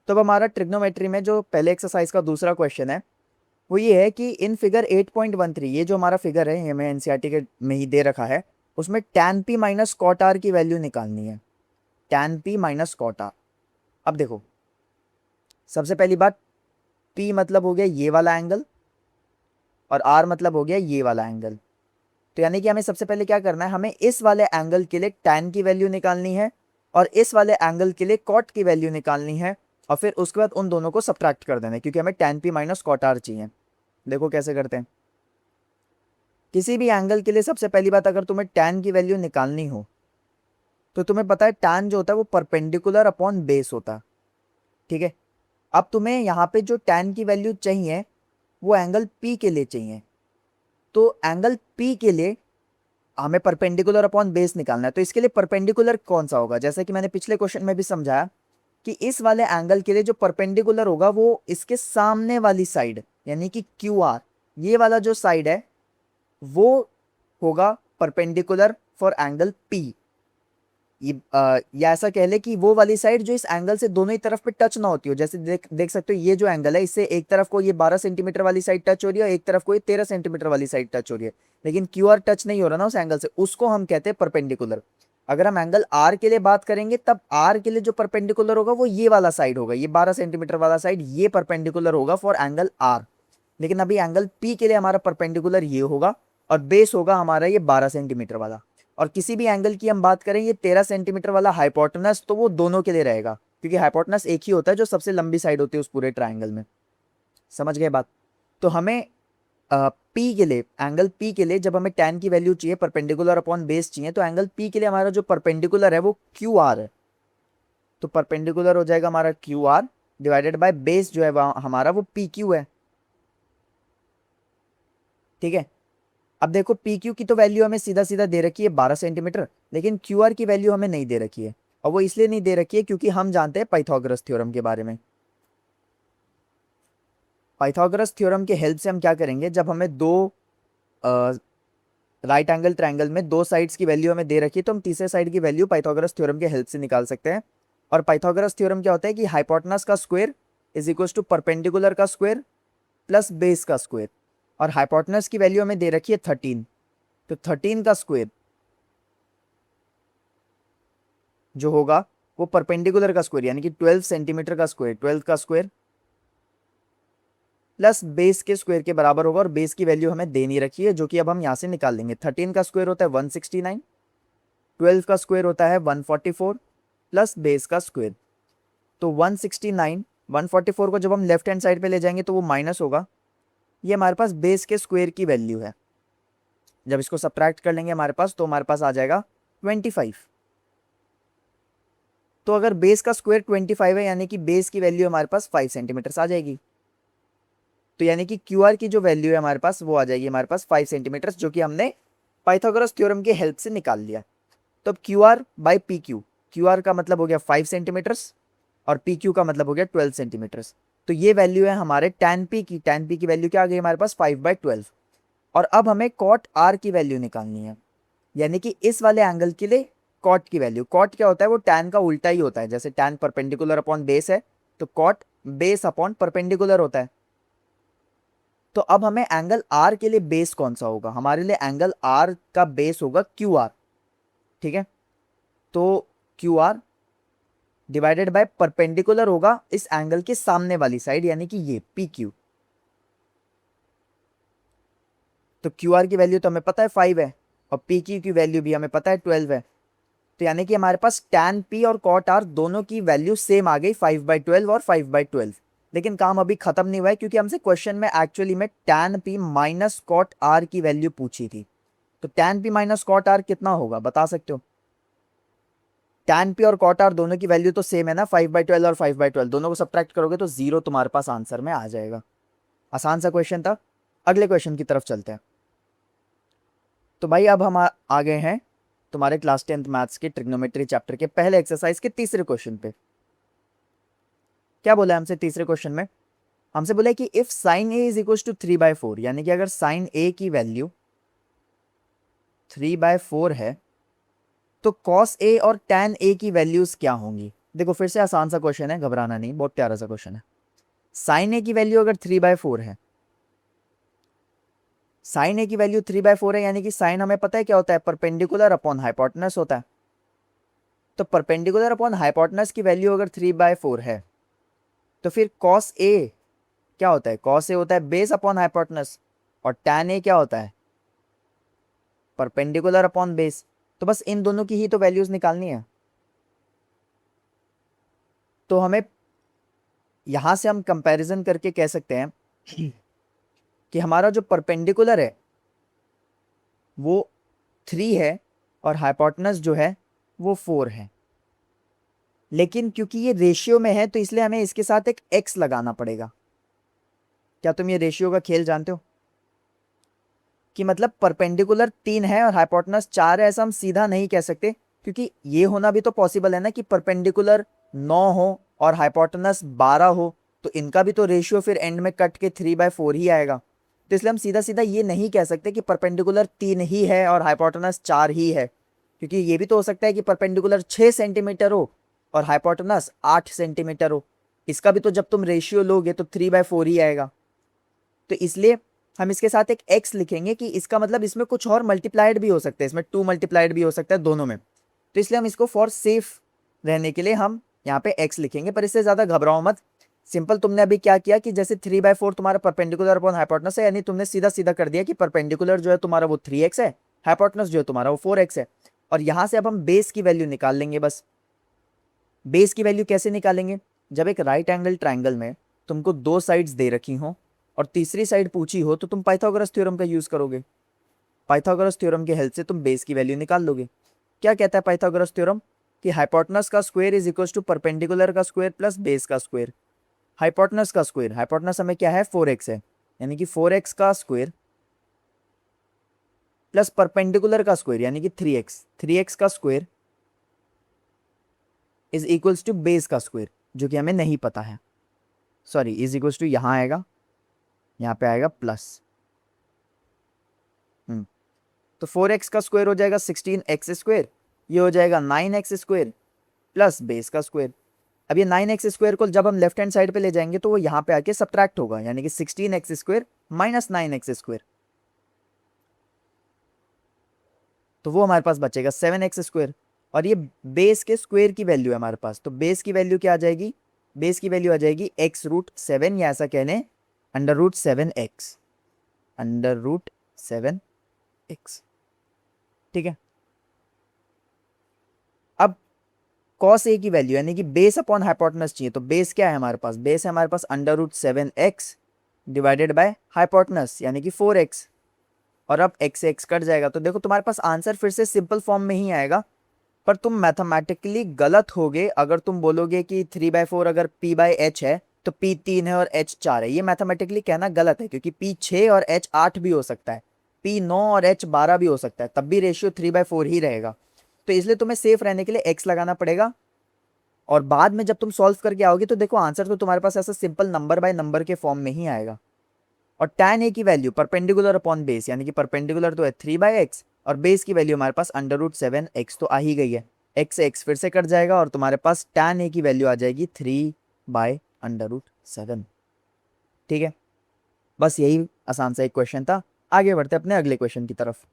तो अब हमारा ट्रिग्नोमेट्री में जो पहले एक्सरसाइज का दूसरा क्वेश्चन है वो ये है कि इन फिगर 8.13, ये जो हमारा फिगर है ये हमें एनसीईआरटी के में ही दे रखा है, उसमें tan p minus cot R की वैल्यू निकालनी है। tan p minus cot R. अब देखो, सबसे पहली बात, p मतलब हो गया ये वाला एंगल और r मतलब हो गया ये वाला एंगल। तो यानी कि हमें सबसे पहले क्या करना है, हमें इस वाले एंगल के लिए tan की वैल्यू निकालनी है और इस वाले एंगल के लिए कॉट की वैल्यू निकालनी है, और फिर उसके बाद उन दोनों को सब्ट्रैक्ट कर देना है क्योंकि हमें tan p minus cot R चाहिए। देखो कैसे करते हैं। किसी भी एंगल के लिए सबसे पहली बात, अगर तुम्हें tan की वैल्यू निकालनी हो तो तुम्हें पता है tan जो होता है वो परपेंडिकुलर अपॉन बेस होता है। ठीक है, अब तुम्हें यहाँ पे जो tan की वैल्यू चाहिए वो एंगल P के लिए चाहिए। तो एंगल P के लिए हमें परपेंडिकुलर अपॉन बेस निकालना है। तो इसके लिए परपेंडिकुलर कौन सा होगा, जैसे कि मैंने पिछले क्वेश्चन में भी समझाया कि इस वाले एंगल के लिए जो परपेंडिकुलर होगा वो इसके सामने वाली साइड यानी कि QR, ये वाला जो साइड है वो होगा परपेंडिकुलर फॉर एंगल P। या ऐसा कह ले कि वो वाली साइड जो इस एंगल से दोनों ही तरफ पे टच ना होती हो। जैसे देख सकते हो ये जो एंगल है, इससे एक तरफ को ये 12 सेंटीमीटर वाली साइड टच हो रही है और एक तरफ को ये 13 सेंटीमीटर वाली साइड टच हो रही है, लेकिन QR टच नहीं हो रहा ना उस एंगल से, उसको हम कहते हैं परपेंडिकुलर। अगर हम एंगल R के लिए बात करेंगे तब R के लिए जो परपेंडिकुलर होगा वो ये वाला साइड होगा, ये 12 सेंटीमीटर वाला साइड, ये परपेंडिकुलर होगा फॉर एंगल R। लेकिन अभी एंगल P के लिए हमारा परपेंडिकुलर ये होगा और बेस होगा हमारा ये 12 सेंटीमीटर वाला। और किसी भी एंगल की हम बात करें, ये 13 सेंटीमीटर वाला हाइपोटेनस, तो वो दोनों के लिए रहेगा क्योंकि हाइपोटेनस एक ही होता है जो सबसे लंबी साइड होती है उस पूरे ट्राइंगल में। समझ गए बात। तो हमें P के लिए, एंगल P के लिए जब हमें tan की वैल्यू चाहिए, परपेंडिकुलर अपॉन बेस चाहिए, तो एंगल P के लिए हमारा जो परपेंडिकुलर है वो QR है। तो परपेंडिकुलर हो जाएगा हमारा QR डिवाइडेड बाय बेस जो है हमारा वो PQ है। ठीक है, अब देखो PQ की तो वैल्यू हमें सीधा सीधा दे रखी है 12 सेंटीमीटर, लेकिन QR की वैल्यू हमें नहीं दे रखी है। और वो इसलिए नहीं दे रखी है क्योंकि हम जानते हैं पाइथागोरस थ्योरम के बारे में। पाइथागोरस थ्योरम के हेल्प से हम क्या करेंगे, जब हमें दो राइट एंगल ट्रायंगल में दो साइड्स की वैल्यू हमें दे रखी है तो हम तीसरे साइड की वैल्यू पाइथागोरस थ्योरम के हेल्प से निकाल सकते हैं। और पाइथागोरस थ्योरम क्या होता है कि हाइपोटेनस का square is equal to perpendicular का स्क्वायर प्लस बेस का स्क्वायर। और हाइपोटेनस की वैल्यू हमें दे रखी है 13, तो 13 का स्क्वायर जो होगा वो परपेंडिकुलर का स्क्वायर यानी कि 12 सेंटीमीटर का स्क्वायर, 12 का स्क्वायर प्लस बेस के स्क्वायर के बराबर होगा। और बेस की वैल्यू हमें दे नहीं रखी है जो कि अब हम यहां से निकाल लेंगे। 13 का स्क्वायर होता है 169, 12 का स्क्वायर होता है 144 प्लस बेस का स्क्वायर। तो 169, 144 को जब हम लेफ्ट हैंड साइड पे ले जाएंगे तो वो माइनस होगा, ये हमारे पास बेस के स्क्वायर की वैल्यू है। जब इसको सब्ट्रैक्ट कर लेंगे हमारे पास, तो हमारे पास आ जाएगा 25। तो अगर बेस का स्क्वायर 25 है यानी कि बेस की वैल्यू हमारे पास 5 सेंटीमीटर आ जाएगी। तो यानी कि QR की जो वैल्यू है हमारे पास वो आ जाएगी हमारे पास 5 सेंटीमीटर, जो कि हमने पाइथागोरस थ्योरम के हेल्प से निकाल लिया। तो अब QR बाई PQ, QR का मतलब हो गया 5 सेंटीमीटर्स और PQ का मतलब हो गया 12 सेंटीमीटर्स। तो ये वैल्यू है हमारे tan P की। tan P की वैल्यू क्या आ गई हमारे पास 5/12। और अब हमें cot R की वैल्यू निकालनी है, यानी कि इस वाले एंगल के लिए cot की वैल्यू। cot क्या होता है, वो tan का उल्टा ही होता है। जैसे tan परपेंडिकुलर अपॉन बेस है तो cot बेस अपॉन परपेंडिकुलर होता है। तो अब हमें एंगल R के लिए बेस कौन सा होगा, हमारे लिए एंगल R का बेस होगा QR। ठीक है, तो QR डिवाइडेड बाय परपेंडिकुलर होगा इस एंगल के सामने वाली साइड यानी कि ये PQ। तो QR की वैल्यू तो हमें पता है 5 है और PQ की वैल्यू भी हमें पता है 12 है। तो यानी कि हमारे पास tan P और cot R दोनों की वैल्यू सेम आ गई 5/12 और 5/12। लेकिन काम अभी खत्म नहीं हुआ है क्योंकि हमसे क्वेश्चन में एक्चुअली में tan P minus cot R की वैल्यू पूछी थी। तो tan P minus cot R कितना होगा बता सकते हो। tan P और cot R दोनों की वैल्यू तो सेम है ना, 5/12 और 5/12, दोनों को सब्ट्रैक्ट करोगे तो 0 तुम्हारे पास आंसर में आ जाएगा। आसान सा क्वेश्चन था। अगले क्वेश्चन की तरफ चलते हैं। तो भाई अब हम आ गए हैं तुम्हारे क्लास 10th मैथ्स के ट्रिग्नोमेट्री चैप्टर के पहले एक्सरसाइज के तीसरे क्वेश्चन पे। क्या बोला है हमसे तीसरे क्वेश्चन में, हमसे बोला है कि if sine A is equal to 3/4, यानी कि अगर साइन ए की वैल्यू 3/4 है तो कॉस ए और टैन ए की वैल्यूज क्या होंगी। देखो फिर से आसान सा क्वेश्चन है, घबराना नहीं, बहुत प्यारा सा क्वेश्चन है। साइन ए की वैल्यू अगर 3/4 है, साइन ए की वैल्यू 3/4 है, यानी कि साइन हमें पता है क्या होता है, परपेंडिकुलर अपॉन हाइपोटेनस होता है। तो परपेंडिकुलर अपॉन हाइपोटेनस की वैल्यू अगर 3/4 है, तो फिर कॉस ए क्या होता है, कॉस ए होता है बेस अपॉन हाइपोटेनस, और टैन ए क्या होता है, परपेंडिकुलर अपॉन बेस। तो बस इन दोनों की ही तो वैल्यूज निकालनी है। तो हमें यहां से हम कंपैरिजन करके कह सकते हैं कि हमारा जो परपेंडिकुलर है वो 3 है और हाइपोटेनस जो है वो 4 है। लेकिन क्योंकि ये रेशियो में है तो इसलिए हमें इसके साथ एक x लगाना पड़ेगा। क्या तुम ये रेशियो का खेल जानते हो कि मतलब परपेंडिकुलर 3 है और हाइपोटेनस 4 है, ऐसा हम सीधा नहीं कह सकते, क्योंकि ये होना भी तो पॉसिबल है ना कि परपेंडिकुलर 9 हो और हाइपोटेनस 12 हो, तो इनका भी तो रेशियो फिर एंड में कट के 3/4 ही आएगा। तो इसलिए हम सीधा सीधा ये नहीं कह सकते कि परपेंडिकुलर 3 ही है और हाइपोटेनस 4 ही है, क्योंकि ये भी तो हो सकता है कि परपेंडिकुलर 6 सेंटीमीटर हो और हाइपोटेनस 8 सेंटीमीटर हो। इसका भी तो जब तुम रेशियो लोगे तो 3/4 ही आएगा। तो इसलिए हम इसके साथ एक x लिखेंगे कि इसका मतलब इसमें कुछ और मल्टीप्लाइड भी हो सकता है, इसमें 2 मल्टीप्लाइड भी हो सकता है दोनों में। तो इसलिए हम इसको फॉर सेफ रहने के लिए हम यहाँ पे x लिखेंगे, पर इससे ज़्यादा घबराओ मत। सिंपल तुमने अभी क्या किया कि जैसे 3/4 तुम्हारा परपेंडिकुलर अपॉन हाइपोटेनस है, यानी तुमने सीधा सीधा कर दिया कि परपेंडिकुलर जो है तुम्हारा वो 3x है, हाइपोटेनस जो है तुम्हारा वो 4x है। और यहाँ से अब हम बेस की वैल्यू निकाल लेंगे। बस बेस की वैल्यू कैसे निकालेंगे, जब एक राइट एंगल ट्राइंगल में तुमको 2 साइड्स दे रखी हो और तीसरी साइड पूछी हो तो तुम पाइथागोरस थ्योरम का यूज करोगे। पाइथागोरस थ्योरम की हेल्प से तुम बेस की वैल्यू निकाल लोगे। क्या कहता है पाइथागोरस थ्योरम कि हाइपोटेनस का square is equal to perpendicular का स्क्वायर प्लस बेस का स्क्वायर। हाइपोटेनस का स्क्वायर, हाइपोटेनस हमें क्या है 4x है, यानी कि 4x का स्क्वायर प्लस परपेंडिकुलर का स्क्वायर यानी कि 3x, 3x का square is equals to base का स्क्वायर, जो कि हमें नहीं पता है। सॉरी, इज इक्वल्स टू यहाँ आएगा, यहाँ पे आएगा प्लस। तो 4x का स्क्वायर हो जाएगा 16x स्क्वायर, ये हो जाएगा 9x स्क्वायर प्लस बेस का स्क्वायर। अब ये 9x स्क्वायर को जब हम लेफ्ट हैंड साइड पे ले जाएंगे तो वो यहाँ पे आके सब्ट्रैक्ट होगा, यानी कि 16x square minus 9x square, तो वो हमारे पास बचेगा 7x स्क्वायर। और ये बेस के स्क्वायर की वैल्यू है हमारे पास, तो बेस की वैल्यू क्या आ जाएगी, बेस की वैल्यू आ जाएगी x√7, या ऐसा कहने √7x, √7x। ठीक है। अब कॉस ए की वैल्यू यानी कि बेस अपॉन हाइपोटेनस चाहिए, तो बेस क्या है हमारे पास, बेस है हमारे पास √7x डिवाइडेड बाय हाइपोटेनस यानी कि 4x, और अब x से x कट जाएगा। तो देखो तुम्हारे पास आंसर फिर से सिंपल फॉर्म में ही आएगा, पर तुम मैथमेटिकली गलत होगे अगर तुम बोलोगे कि 3/4 अगर p/h है तो p 3 है और h 4 है। ये मैथमेटिकली कहना गलत है, क्योंकि p 6 और h 8 भी हो सकता है, p 9 और h 12 भी हो सकता है, तब भी रेशियो 3/4 ही रहेगा। तो इसलिए तुम्हें सेफ रहने के लिए x लगाना पड़ेगा। और बाद में जब तुम सॉल्व करके आओगे तो देखो आंसर तो तुम्हारे पास ऐसा सिंपल नंबर बाय नंबर के फॉर्म में ही आएगा। और tan a की वैल्यू परपेंडिकुलर अपॉन बेस, यानी कि परपेंडिकुलर तो है 3/x और बेस की वैल्यू हमारे पास √7x तो आ ही गई है। x से x फिर से कट जाएगा और तुम्हारे पास tan a की वैल्यू आ जाएगी 3/√7। ठीक है, बस यही आसान सा एक क्वेश्चन था। आगे बढ़ते अपने अगले क्वेश्चन की तरफ।